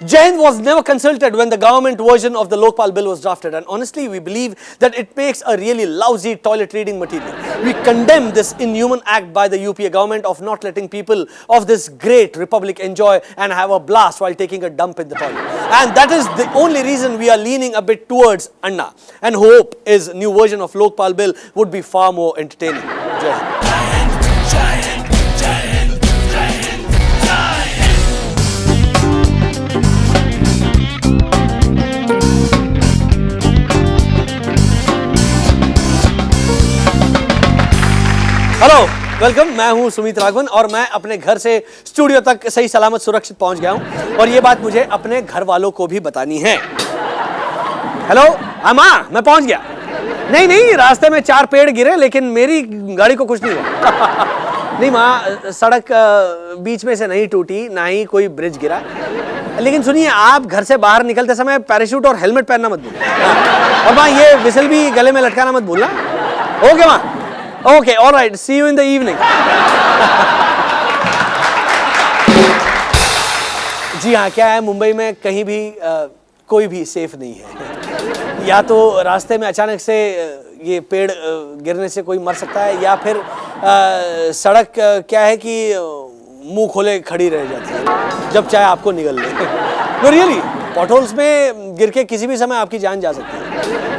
Jai Hind was never consulted when the government version of the Lokpal bill was drafted, and honestly we believe that it makes a really lousy toilet reading material. We condemn this inhuman act by the UPA government of not letting people of this great republic enjoy and have a blast while taking a dump in the toilet. And that is the only reason we are leaning a bit towards Anna, and hope is new version of Lokpal bill would be far more entertaining. Jai Hind. Hello, welcome. मैं हूं सुमित राघवन और मैं अपने घर से studio तक सही सलामत सुरक्षित पहुंच गया हूं और ये बात मुझे अपने घर वालों को भी बतानी है। हेलो, हाँ माँ, मैं पहुंच गया। नहीं, रास्ते में 4 पेड़ गिरे लेकिन मेरी गाड़ी को कुछ नहीं हुआ। नहीं माँ, सड़क बीच में से नहीं टूटी, ना ही कोई ब्रिज गिरा। लेकिन सुनिए, आप घर से बाहर निकलते समय पैराशूट और हेलमेट पहनना मत भूलना। और माँ, ये विसल भी गले में लटकाना मत भूलना। ओके माँ, okay, alright, see you in the evening. जी हाँ, क्या है, मुंबई में कहीं भी कोई भी सेफ नहीं है। या तो रास्ते में अचानक से ये पेड़ गिरने से कोई मर सकता है, या फिर सड़क क्या है कि मुंह खोले खड़ी रह जाती है जब चाहे आपको निगल ले। नो रियली, पॉटहोल्स में गिर के किसी भी समय आपकी जान जा सकती है।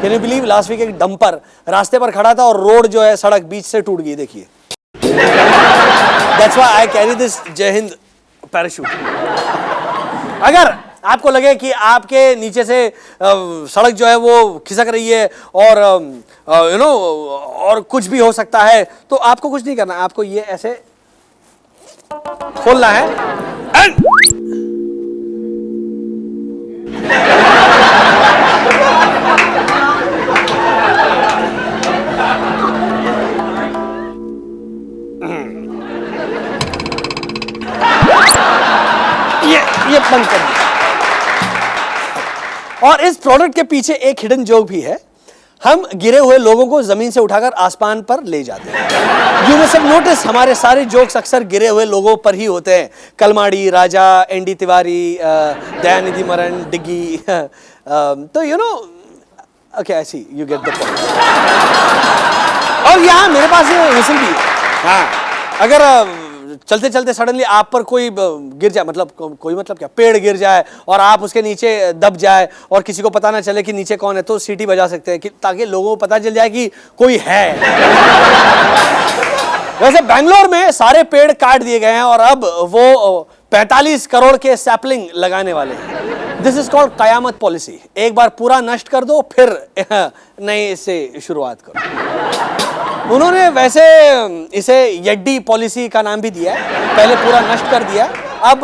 Can you believe, last week एक डंपर रास्ते पर खड़ा था और रोड जो है सड़क बीच से टूट गई। देखिए, that's why I carry this जय हिंद पैराशूट। अगर आपको लगे कि आपके नीचे से सड़क जो है वो खिसक रही है और और कुछ भी हो सकता है, तो आपको कुछ नहीं करना, आपको ये ऐसे खोलना है एंड ये बंद कर दिया। और इस प्रोडक्ट के पीछे एक हिडन जोक भी है। हम गिरे हुए लोगों को जमीन से उठाकर आसमान पर ले जाते हैं। यू मस्ट हैव नोटिस, हमारे सारे जोक्स अक्सर गिरे हुए लोगों पर ही होते हैं। कलमाड़ी, राजा, एनडी तिवारी, दयानिधि मरन, डिग्गी। तो you know, okay, I see, you get the point. और यहाँ मेरे पास ये विसल भी है। हाँ, अगर चलते चलते सडनली आप पर कोई गिर जाए, मतलब कोई मतलब क्या, पेड़ गिर जाए और आप उसके नीचे दब जाए और किसी को पता ना चले कि नीचे कौन है, तो सीटी बजा सकते हैं कि ताकि लोगों को पता चल जाए कि कोई है। वैसे बेंगलोर में सारे पेड़ काट दिए गए हैं और अब वो 45 करोड़ के सैपलिंग लगाने वाले हैं। This is called Qayamat policy. एक बार पूरा नष्ट कर दो, फिर नए से शुरुआत करो। उन्होंने वैसे इसे यड्डी पॉलिसी का नाम भी दिया है। पहले पूरा नष्ट कर दिया, अब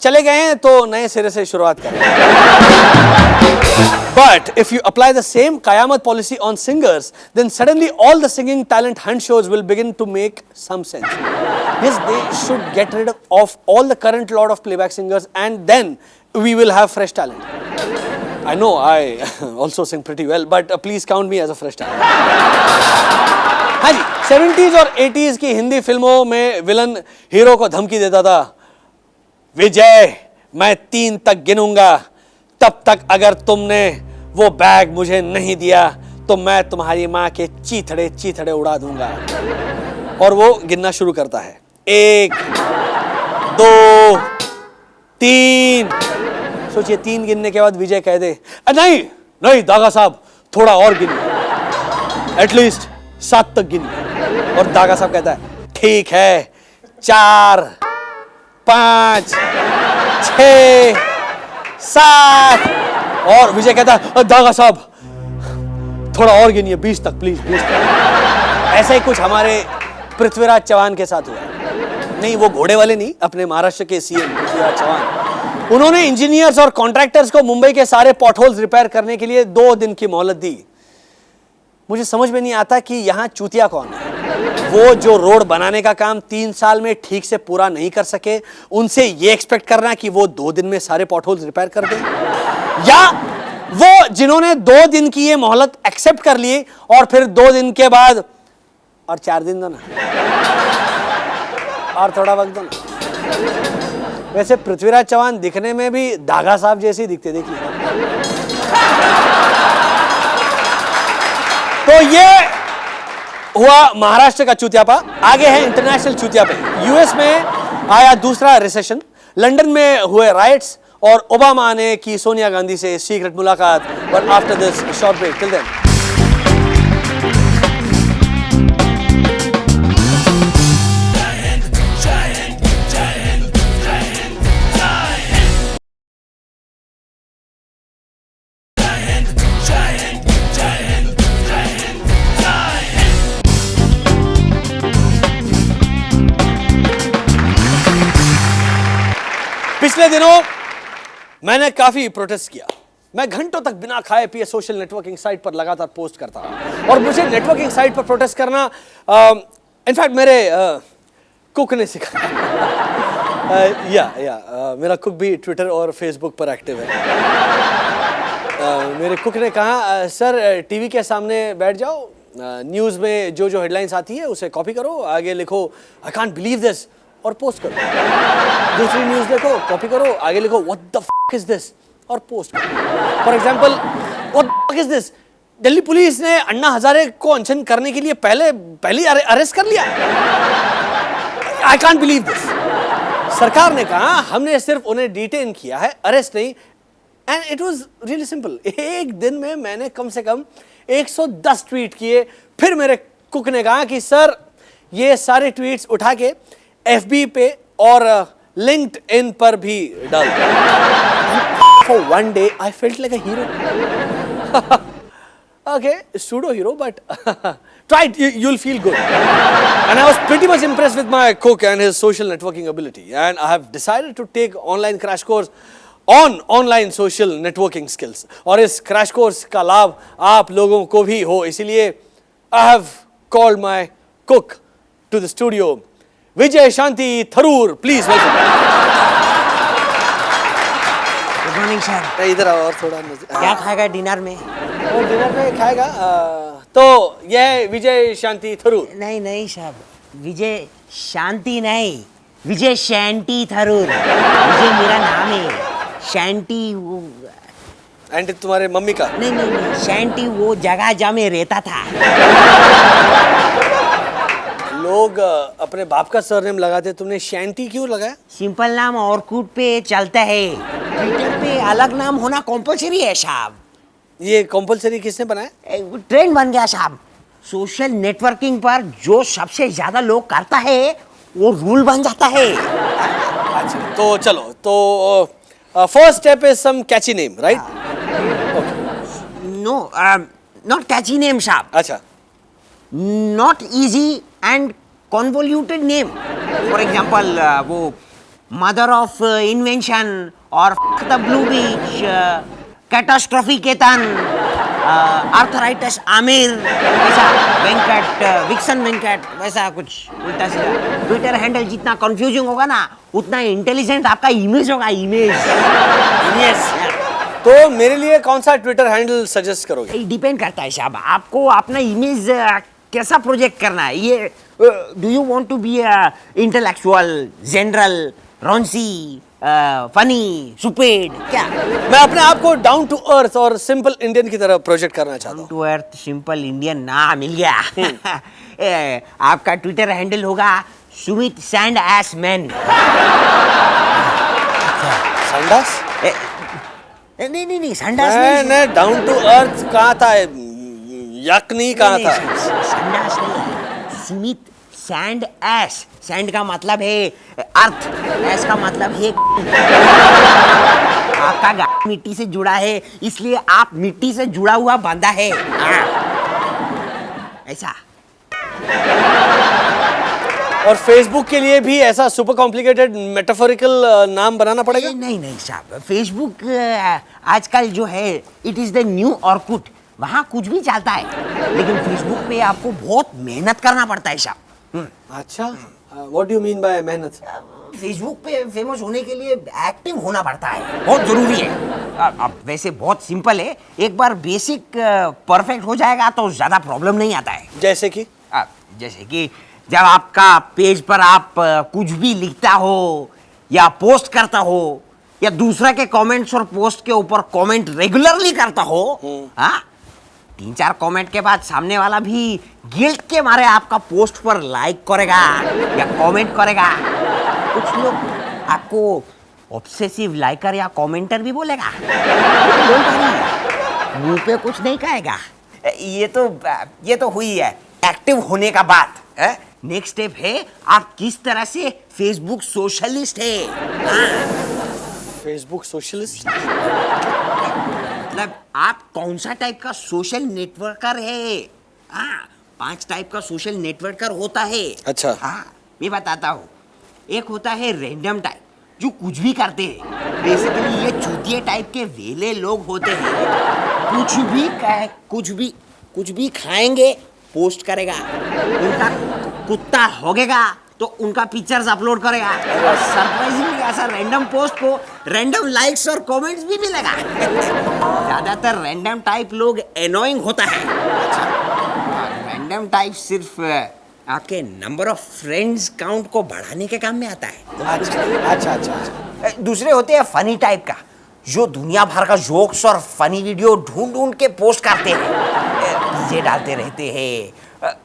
चले गए हैं तो नए सिरे से शुरुआत करें। But if you apply the same Qayamat policy on singers, then suddenly all the singing talent hunt shows will begin to make some sense. Yes, they should get rid of all the current lot of playback singers, and then we will have fresh talent. I know I also sing pretty well, but please count me as a fresh talent. हाँ जी, 70s और 80s की हिंदी फिल्मों में villain hero को धमकी देता था, विजय, मैं 3 तक गिनूंगा, तब तक अगर तुमने वो बैग मुझे नहीं दिया तो मैं तुम्हारी माँ के चीथड़े चीथड़े उड़ा दूंगा। और वो गिनना शुरू करता है, 1, 2, 3। सोचिए, 3 गिनने के बाद विजय कह दे, नहीं दागा साहब, थोड़ा और गिनिए, एटलीस्ट 7 तक गिनिए। और दागा साहब कहता है, ठीक है, 4, 5, 6, 7। और विजय कहता है, दागा साहब, थोड़ा और गिनिए, 20 तक प्लीज। ऐसा ही कुछ हमारे पृथ्वीराज चौहान के साथ हुआ। नहीं, वो घोड़े वाले नहीं, अपने महाराष्ट्र के सीएम पृथ्वीराज चौहान। उन्होंने इंजीनियर्स और कॉन्ट्रैक्टर्स को मुंबई के सारे पॉटहोल्स रिपेयर करने के लिए 2 दिन की मोहलत दी। मुझे समझ में नहीं आता कि यहाँ चूतिया कौन है। वो जो रोड बनाने का काम 3 साल में ठीक से पूरा नहीं कर सके, उनसे ये एक्सपेक्ट करना कि वो 2 दिन में सारे पॉटहोल्स रिपेयर कर दें, या वो जिन्होंने 2 दिन की ये मोहलत एक्सेप्ट कर ली और फिर 2 दिन के बाद, और 4 दिन दो ना, और थोड़ा वक्त दो ना। वैसे पृथ्वीराज चौहान दिखने में भी दागा साहब जैसे ही दिखते, देखिए। तो ये हुआ महाराष्ट्र का चूतियापा। आगे है इंटरनेशनल चूतियापे। यूएस में आया दूसरा रिसेशन, लंदन में हुए राइट्स और ओबामा ने की सोनिया गांधी से सीक्रेट मुलाकात। But after this short break, till then पिछले दिनों मैंने काफी प्रोटेस्ट किया। मैं घंटों तक बिना खाए पिए सोशल नेटवर्किंग साइट पर लगातार पोस्ट करता रहा और मुझे नेटवर्किंग साइट पर प्रोटेस्ट करना इनफैक्ट मेरे कुक ने सिखाया। मेरा कुक भी ट्विटर और फेसबुक पर एक्टिव है। मेरे कुक ने कहा, सर टीवी के सामने बैठ जाओ, न्यूज़ में जो जो हेडलाइंस आती है उसे कॉपी करो, आगे लिखो आई कांट बिलीव दिस और पोस्ट करो। दूसरी न्यूज़ देखो, कॉपी करो, आगे लिखो what the fuck is this और पोस्ट करो। For example, what the fuck is this, Delhi police ने अन्ना हजारे को अनशन करने के लिए पहले अरेस्ट कर लिया। I can't believe this. सरकार ने कहा हमने सिर्फ उन्हें डिटेन किया है, अरेस्ट नहीं। And it was really simple. एक दिन में मैंने कम से कम 110 ट्वीट किए। फिर मेरे कुक ने कहा कि सर ये सारे ट्वीट्स उठा के FB पे और LinkedIn पर भी डाल। For one day I felt like a hero. Okay, pseudo hero, but try it, you'll feel good. And I was pretty much impressed with my cook and his social networking ability. And I have decided to take online crash course on online social networking skills. और इस crash course का लाभ आप लोगों को भी हो, इसीलिए I have called my cook to the studio. Vijay Shanti Tharoor, please welcome. Good morning sir. इधर आओ और थोड़ा क्या खाएगा डिनर में? और डिनर में खाएगा तो यह विजय शांति थरूर। नहीं साहब, विजय शांति नहीं, विजय शैंटी थरूर। विजय मेरा नाम है, शैंटी वो एंटी तुम्हारे मम्मी का? नहीं, शैंटी वो जगह जहाँ मैं रहता था। लोग अपने बाप का सरनेम लगाते, तुमने शैंटी क्यों लगाया? सिंपल नाम ऑर्कुट पे चलता है, ट्विटर पे अलग नाम होना कंपलसरी है साहब। ये कंपलसरी किसने बनाया? ट्रेंड बन गया साहब। सोशल नेटवर्किंग पर जो सबसे ज्यादा लोग करता है वो रूल बन जाता है। अच्छा तो चलो, तो first step is some catchy name, right? No, not catchy name साहब। अच्छा, not easy and convoluted name. For example, वो mother of invention और the blue beach, catastrophe Ketan, arthritis Aamir, वैसा वेंकट, विक्सन वेंकट, वैसा कुछ उल्टा सीधा। ट्विटर हैंडल जितना कंफ्यूजिंग होगा ना, उतना इंटेलिजेंट आपका इमेज होगा। इमेज तो मेरे लिए कौन सा ट्विटर हैंडल सजेस्ट करोगे? डिपेंड करता है साहब, आपको अपना इमेज कैसा प्रोजेक्ट करना है। ये do you want to be intellectual, general, raunchy, funny, stupid, क्या? मैं अपने आप को डाउन टू अर्थ और सिंपल इंडियन की तरह प्रोजेक्ट करना चाहता हूँ। टू अर्थ सिंपल इंडियन ना मिल गया। आपका ट्विटर हैंडल होगा सुमित सैंड एस मैन। संडास? नहीं संडास नहीं। डाउन टू अर्थ कहाँ था? यकनी कहाँ था? संडास नहीं, सुमित सैंड एस। सैंड का मतलब है अर्थ, एस का मतलब है आपका मिट्टी से जुड़ा है, इसलिए आप मिट्टी से जुड़ा हुआ बंदा है। ऐसा। और फेसबुक के लिए भी ऐसा सुपर कॉम्प्लिकेटेड मेटाफोरिकल नाम बनाना पड़ेगा? नहीं साहब, फेसबुक आजकल जो है it is the new Orkut, वहाँ कुछ भी चलता है, लेकिन फेसबुक पे आपको बहुत मेहनत करना पड़ता है साहब। अच्छा, what do you mean by मेहनत? फेसबुक पे फेमस होने के लिए एक्टिव होना पड़ता है, बहुत जरूरी है। अब वैसे बहुत सिंपल है, एक बार बेसिक परफेक्ट हो जाएगा तो ज्यादा प्रॉब्लम नहीं आता है। जैसे कि जब आपका पेज पर आप कुछ भी लिखता हो या पोस्ट करता हो या दूसरा के कमेंट्स और पोस्ट के ऊपर कमेंट रेगुलरली करता हो, हाँ 3-4 कमेंट के बाद सामने वाला भी गिल्ट के मारे आपका पोस्ट पर लाइक करेगा या कमेंट करेगा। कुछ लोग आपको ऑब्सेसिव लाइकर या कमेंटर भी बोलेगा, मुंह पे कुछ नहीं कहेगा। ये तो हुई है एक्टिव होने का बात। नेक्स्ट स्टेप है आप किस तरह से फेसबुक सोशलिस्ट है। फेसबुक सोशलिस्ट मतलब आप कौन सा टाइप का सोशल नेटवर्कर है। 5 टाइप का सोशल नेटवर्कर होता है। अच्छा। मैं बताता हूँ। एक होता है रैंडम टाइप, जो कुछ भी करते हैं। बेसिकली ये चूतिए टाइप के वेले लोग होते हैं, कुछ भी खाएंगे पोस्ट करेगा, उनका कुत्ता होगेगा तो उनका पिक्चर्स अपलोड करेगा और सरप्राइजिंगली ऐसा रैंडम पोस्ट को रैंडम लाइक्स और कमेंट्स भी मिलेगा। ज्यादातर रैंडम टाइप लोग एनोइंग होता है। रैंडम टाइप सिर्फ आपके नंबर ऑफ फ्रेंड्स काउंट को बढ़ाने के काम में आता है। अच्छा। दूसरे होते हैं फनी टाइप का, जो दुनिया भर का जोक्स और फनी वीडियो ढूंढ के पोस्ट करते हैं, डीजे डालते रहते हैं।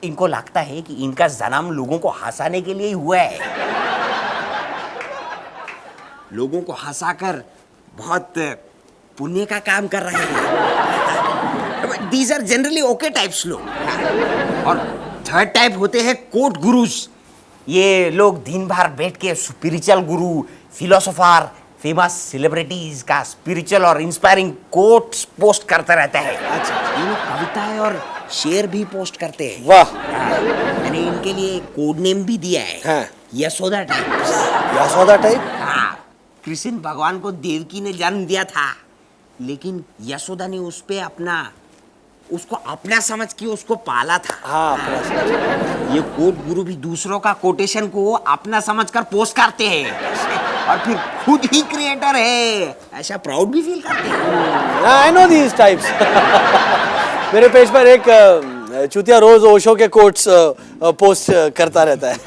इनको लगता है कि इनका जन्म लोगों को हंसाने के लिए ही हुआ है। लोगों को हंसाकर बहुत पुण्य का काम कर रहे हैं। These are generally okay types लोग। और थर्ड टाइप होते हैं कोट गुरुज। ये लोग दिन भर बैठ के स्पिरिचुअल गुरु, फिलोसोफर, फेमस सेलिब्रिटीज का स्पिरिचुअल और इंस्पायरिंग कोट्स पोस्ट करते रहते हैं। अच्छा। ये लोग कविताएं और शेर भी पोस्ट करते हैं। वाह। मैंने इनके लिए कोड नेम भी दिया है। हाँ। यशोदा टाइप। यशोदा टाइप? हाँ। कृष्ण भगवान को देवकी ने जन्म दिया था, लेकिन यशोदा ने उसको अपना समझ के उसको पाला था। हाँ। ये कोट गुरु भी दूसरों का कोटेशन को अपना समझकर पोस्ट करते हैं और फिर खुद ही क्रिएटर है ऐसा प्राउड भी फील करते हैं। I know these types. मेरे पेज पर एक चूतिया रोज ओशो के कोट्स पोस्ट करता रहता है।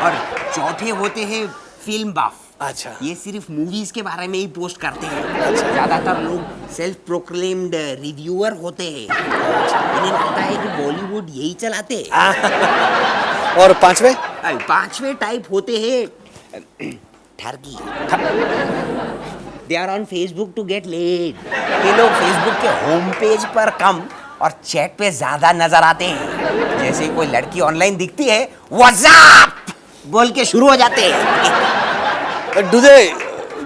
और चौथे होते हैं फिल्म बफ। अच्छा। ये सिर्फ मूवीज के बारे में ही पोस्ट करते हैं। अच्छा। ज्यादातर लोग सेल्फ प्रोक्लेम्ड रिव्यूअर होते हैं। इन्हें लगता है कि बॉलीवुड यही चलाते हैं। और पांचवे टाइप होते हैं ठरकी। They are on Facebook to get laid. ये लोग फेसबुक के होम पेज पर कम और चैट पे ज्यादा नजर आते हैं। जैसे कोई लड़की ऑनलाइन दिखती है, व्हाट्सएप बोल के शुरू हो जाते हैं। Do they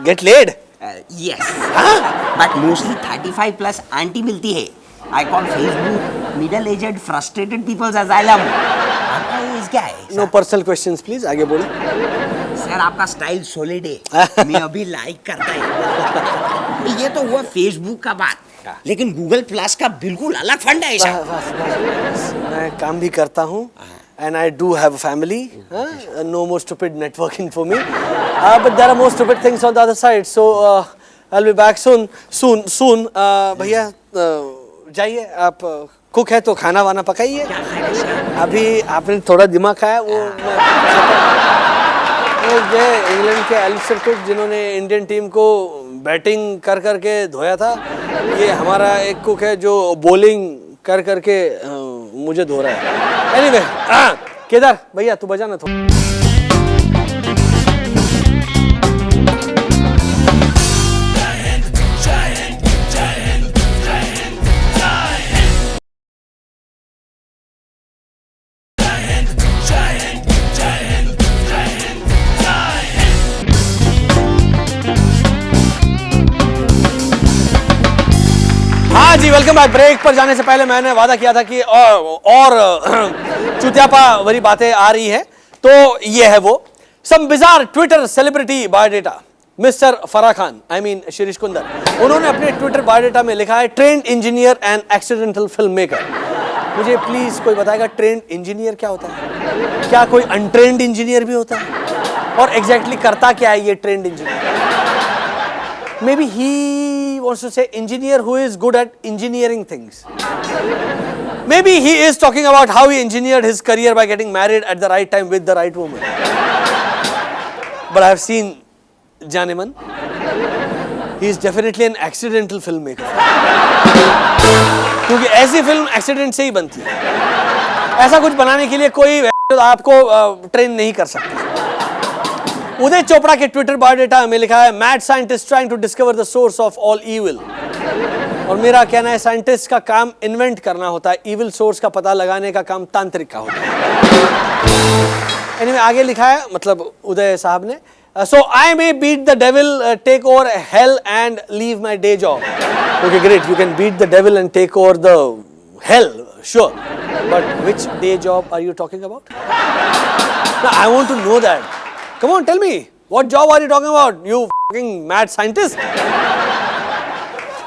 get laid? Yes. But mostly 35+ aunty मिलती है। I call Facebook middle aged frustrated people's asylum। आपका एज क्या है? No personal questions please, आगे बोलो। सर आपका स्टाइल सॉलिड है, मैं अभी लाइक करता है। ये तो हुआ फेसबुक का बात, लेकिन गूगल प्लस का बिल्कुल अलग फंड है। मैं काम भी करता हूँ and I do have a family. No more stupid networking for me. But there are more stupid things on the other side. So I'll be back soon. भैया जाइए, आप कुक है तो खाना वाना पकाइए। अभी आपने थोड़ा दिमाग खाया, वो ये इंग्लैंड के एलिस्टर कुक जिन्होंने इंडियन टीम को बैटिंग कर करके धोया था। ये हमारा एक कुक है जो बॉलिंग कर करके मुझे धो रहा है। एनीवे, केदार भैया तू बजा ना थोड़ा। हाँ जी, वेलकम बैक। ब्रेक पर जाने से पहले मैंने वादा किया था कि और चुतियापा वाली बातें आ रही है, तो ये है वो some bizarre Twitter celebrity biodata. Mister Farah Khan, I mean Shirish Kunder, उन्होंने अपने ट्विटर बायोडेटा में लिखा है trained engineer and accidental film maker. मुझे प्लीज कोई बताएगा ट्रेंड इंजीनियर क्या होता है? क्या कोई अनट्रेंड इंजीनियर भी होता है? और एग्जैक्टली करता क्या है ये trend engineer? Maybe he wants to say engineer who is good at engineering things. Maybe he is talking about how he engineered his career by getting married at the right time with the right woman. but I have seen Janeman. He is definitely an accidental filmmaker. क्योंकि ऐसी film accident से ही बनती है. ऐसा कुछ बनाने के लिए कोई आपको ट्रेन नहीं कर सकता. उदय चोपड़ा के ट्विटर बायोडेटा में लिखा है mad scientist trying to discover the source of all evil. और मेरा कहना है साइंटिस्ट का काम इन्वेंट करना होता है, इविल सोर्स का पता लगाने का काम तांत्रिक का होता है. Anyway, आगे लिखा है मतलब उदय साहब ने, so I may beat the devil, take over hell and leave my day job. Okay, great. You can beat the devil and take over the hell, sure. But which day job are you talking about? Now, I want to know that. Come on, tell me. What job are you talking about? You fucking mad scientist?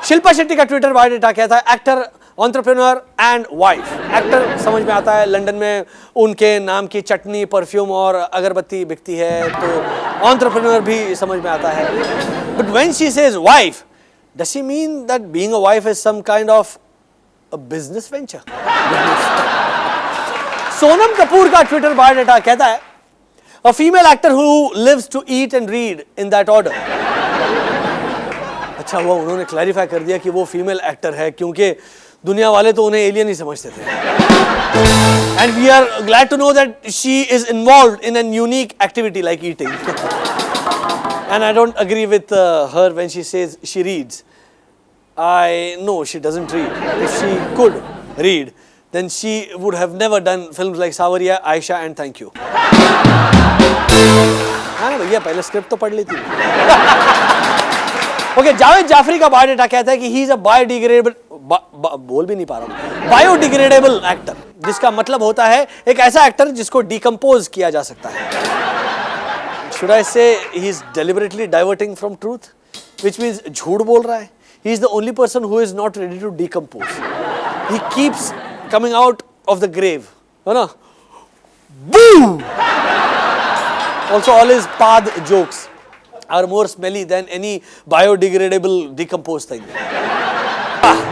Shilpa Shetty का Twitter biodata कहता है actor, entrepreneur and wife. Actor समझ में आता है, London में उनके नाम की चटनी, परफ्यूम और अगरबत्ती बिकती है, तो एंटरप्रेन्योर भी समझ में आता है. But when she says wife, does she mean that being a wife is some kind of a business venture? Sonam Kapoor का ट्विटर बायोडेटा कहता है a female actor who lives to eat and read in that order. अच्छा हुआ उन्होंने clarify कर दिया कि वो फीमेल एक्टर है, क्योंकि दुनिया वाले तो उन्हें एलियन ही समझते थे. And we are glad to know that she is involved in a unique activity like eating. And I don't agree with her when she says she reads. I know she doesn't read. If she could read, then she would have never done films like Sawariya, Aisha and Thank You. हाँ भैया, पहले script तो पढ़ ली थी. Okay, Javed Jafri का biodata कहता है कि ही इज अ बायोडिग्रेडेबल, बोल भी नहीं पा रहा हूँ, बायोडिग्रेडेबल एक्टर, जिसका मतलब होता है एक ऐसा एक्टर जिसको डिकम्पोज किया जा सकता है. Should I say he is deliberately diverting from truth, which means झूठ बोल रहा है. He is the only person who is not ready to decompose. He keeps coming out of the grave, है ना? Boom! Also, all his path jokes are more smelly than any biodegradable decomposed thing.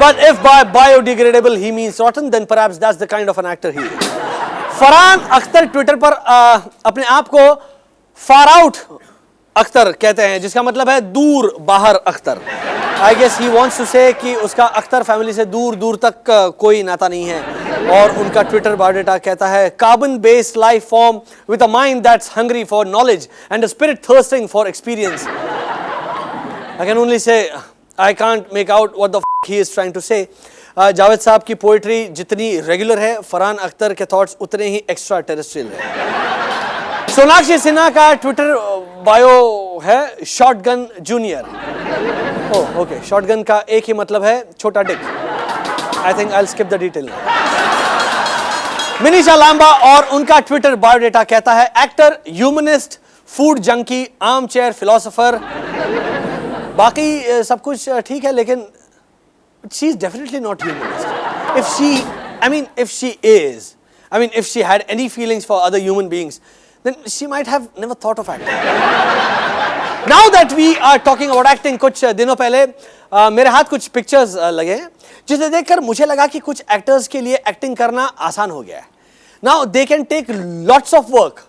But if by biodegradable he means rotten, then perhaps that's the kind of an actor he is. Farhan Akhtar Twitter पर अपने आप को far out Akhtar कहते हैं, जिसका मतलब है दूर बाहर Akhtar. I guess he wants to say कि उसका अख्तर फैमिली से दूर दूर तक कोई नाता नहीं है. और उनका ट्विटर बायोडेटा कहता है carbon based life form with a mind that's hungry for knowledge and a spirit thirsting for experience. I can only say I can't make out what the he is trying to say. Javed साहब की poetry जितनी regular है, फरहान अख्तर के thoughts उतने ही extra terrestrial है. सोनाक्षी सिन्हा का Twitter bio है shotgun junior. Oh okay, shotgun का एक ही मतलब है छोटा dick. I think I will skip the detail. Minissha Lamba और उनका ट्विटर बायोडेटा कहता है actor, humanist, food junkie, arm chair philosopher. बाकी सब कुछ ठीक है, लेकिन she is definitely not humanist. if she had any feelings for other human beings, then she might have never thought of acting. Now that we are talking about acting, कुछ दिनों पहले मेरे हाथ कुछ पिक्चर्स लगे हैं, जिसे देखकर मुझे लगा कि कुछ एक्टर्स के लिए एक्टिंग करना आसान हो गया है. Now they can take lots of work.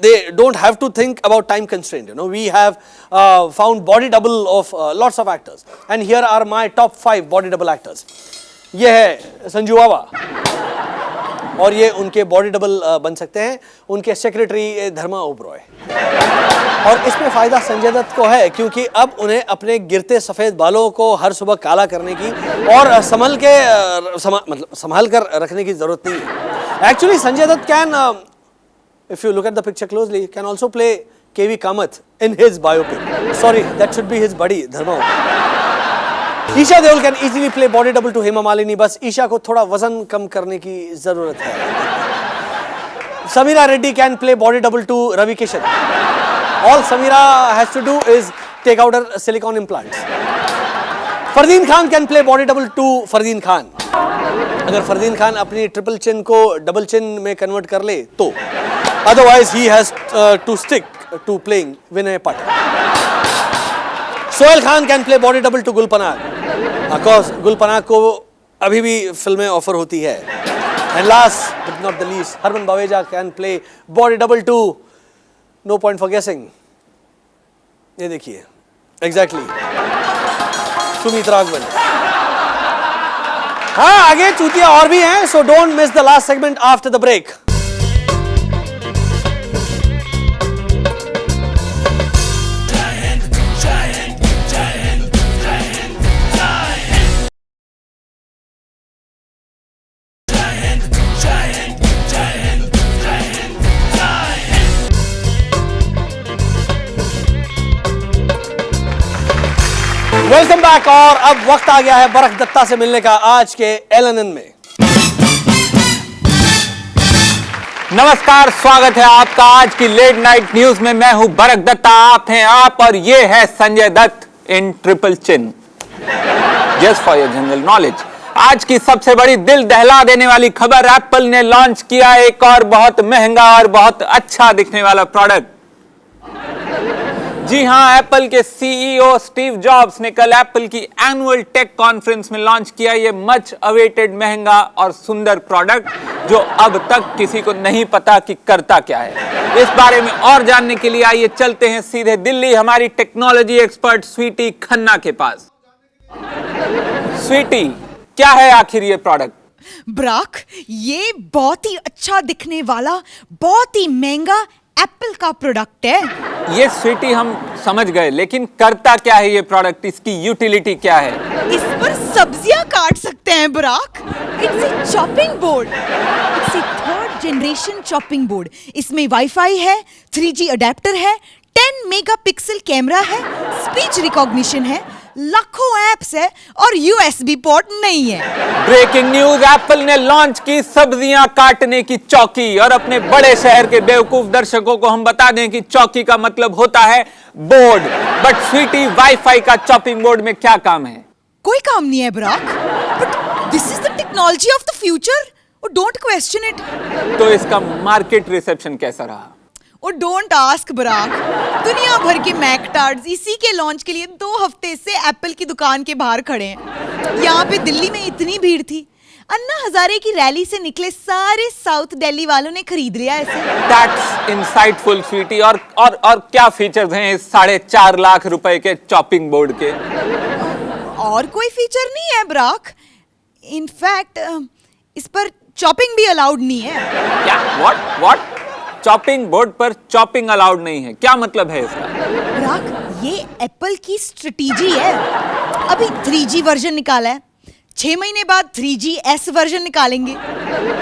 They don't have to think about time constraint. We have found body double of lots of actors, and here are my top 5 body double actors. ये है संजू बाबा, और ये उनके body double बन सकते हैं उनके secretary धर्मा ओबरॉय. और इसमें फायदा संजय दत्त को है, क्योंकि अब उन्हें अपने गिरते सफेद बालों को हर सुबह काला करने की और संभाल कर रखने की जरूरत नहीं है. Actually Sanjay Dutt can, if you look at the picture closely, can also play KV Kamath in his biopic. Sorry, that should be his buddy Dharma. Esha Deol can easily play body double to Hema Malini, बस ईशा को थोड़ा वजन कम करने की जरूरत है. Sameera Reddy can play body double to Ravi Kishan. All Samira has to do is take out her silicone implants. Fardeen Khan can play body double to Fardeen Khan. अगर फरदीन खान अपनी ट्रिपल चिन को डबल चिन में कन्वर्ट कर ले तो. Otherwise he has to stick to playing Vinay Patt. Sohail Khan can play body double to Gul Panag. Of course, Gul Panag को अभी भी फिल्में ऑफर होती है. And last but not the least, Harman Baweja can play body double to, no point for guessing, ये देखिए exactly Sumit Raghavan. हाँ आगे चूतिया और भी हैं, so don't miss the last segment after the break. Welcome back. और अब वक्त आ गया है बरक दत्ता से मिलने का आज के एलएनएन में। नमस्कार, स्वागत है आपका आज की लेट नाइट न्यूज में। मैं हूं बरक दत्ता, आप हैं आप, और ये है Sanjay Dutt in triple chin. Just for your general knowledge, आज की सबसे बड़ी दिल दहला देने वाली खबर, एप्पल ने लॉन्च किया एक और बहुत महंगा और बहुत अच्छा दिखने वाला प्रोडक्ट। जी हां, एप्पल के सीईओ स्टीव जॉब्स ने कल एप्पल की एनुअल टेक कॉन्फ्रेंस में लॉन्च किया ये मच अवेटेड महंगा और सुंदर प्रोडक्ट जो अब तक किसी को नहीं पता कि करता क्या है। इस बारे में और जानने के लिए आइए चलते हैं सीधे दिल्ली हमारी टेक्नोलॉजी एक्सपर्ट स्वीटी खन्ना के पास। स्वीटी, क्या है आखिर ये प्रोडक्ट? ब्राक, ये बहुत ही अच्छा दिखने वाला, बहुत ही महंगा एप्पल का प्रोडक्ट है। ये स्वीटी हम समझ गए, लेकिन करता क्या है ये प्रोडक्ट, इसकी यूटिलिटी क्या है? इस पर सब्जियां काट सकते हैं Barack. It's a chopping board, it's a third generation chopping board. इसमें वाईफाई है, 3G अडेप्टर है, 10 मेगापिक्सल कैमरा है, स्पीच रिकॉग्निशन है, लाखों एप्स है और USB पोर्ट नहीं है। ब्रेकिंग न्यूज, एप्पल ने लॉन्च की सब्जियां काटने की चौकी। और अपने बड़े शहर के बेवकूफ दर्शकों को हम बता दें कि चौकी का मतलब होता है बोर्ड। बट स्वीटी, वाईफाई का चॉपिंग बोर्ड में क्या काम है? कोई काम नहीं है Barack, but this is the technology of the future, don't question it. तो इसका मार्केट रिसेप्शन कैसा रहा? और डोंट आस्क ब्राक, दुनिया भर के मैकटार्ड्स इसी के लॉन्च के लिए 2 हफ्ते से एप्पल की दुकान के बाहर खड़े हैं। यहाँ पे दिल्ली में इतनी भीड़ थी, अन्ना हजारे की रैली से निकले सारे साउथ दिल्ली वालों ने खरीद लिया इसे। That's insightful, Sweety. और क्या फीचर्स हैं इस 4.5 लाख रुपए के चॉपिंग बोर्ड के? और कोई फीचर नहीं है ब्राक। इनफैक्ट इस पर चॉपिंग भी अलाउड नहीं है। क्या? व्हाट? चॉपिंग बोर्ड पर चॉपिंग अलाउड नहीं है, क्या मतलब है इसका? ब्राक, ये एप्पल की स्ट्रेटेजी है। अभी 3G वर्जन निकाला है, 6 महीने बाद 3GS वर्जन निकालेंगे,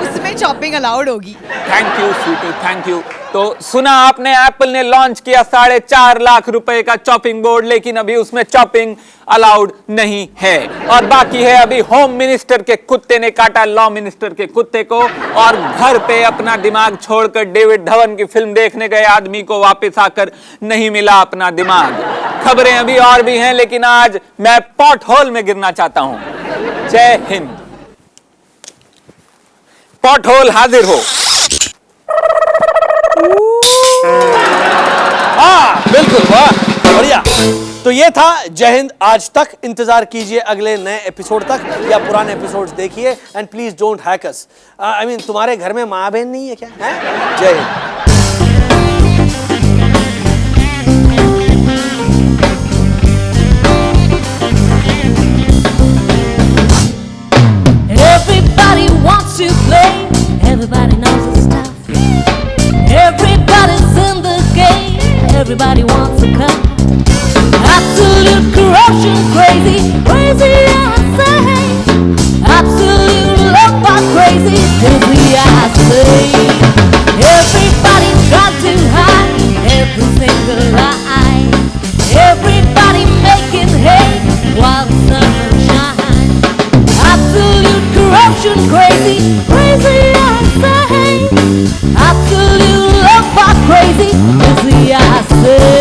उसमें चॉपिंग अलाउड होगी। Thank you sweetie, thank you. तो सुना आपने, एप्पल ने लॉन्च किया 4.5 लाख रुपए का चॉपिंग बोर्ड, लेकिन अभी उसमें चॉपिंग अलाउड नहीं है। और बाकी है, अभी होम मिनिस्टर के कुत्ते ने काटा लॉ मिनिस्टर के कुत्ते को, और घर पे अपना दिमाग छोड़कर डेविड धवन की फिल्म देखने गए आदमी को वापस आकर नहीं मिला अपना दिमाग। खबरें अभी और भी हैं, लेकिन आज मैं पॉट होल में गिरना चाहता हूं। जय हिंद। पॉट होल हाजिर हो। हाँ बिल्कुल, वाह बढ़िया। तो ये था जय हिंद आज तक। इंतजार कीजिए अगले नए एपिसोड तक, या पुराने एपिसोड्स देखिए। And please don't hack us. I mean, तुम्हारे घर में माँ बहन नहीं है क्या? है? जय Hind. Everybody wants to play, everybody knows the stuff. Everybody's in the game, everybody wants to come. Absolute corruption, crazy, crazy I say. Absolute love, but crazy, crazy I say. Everybody's got to hide every single lie. Everybody making hay while the sun shines. Absolute corruption, crazy, crazy I say. Absolute love, but crazy, crazy I say.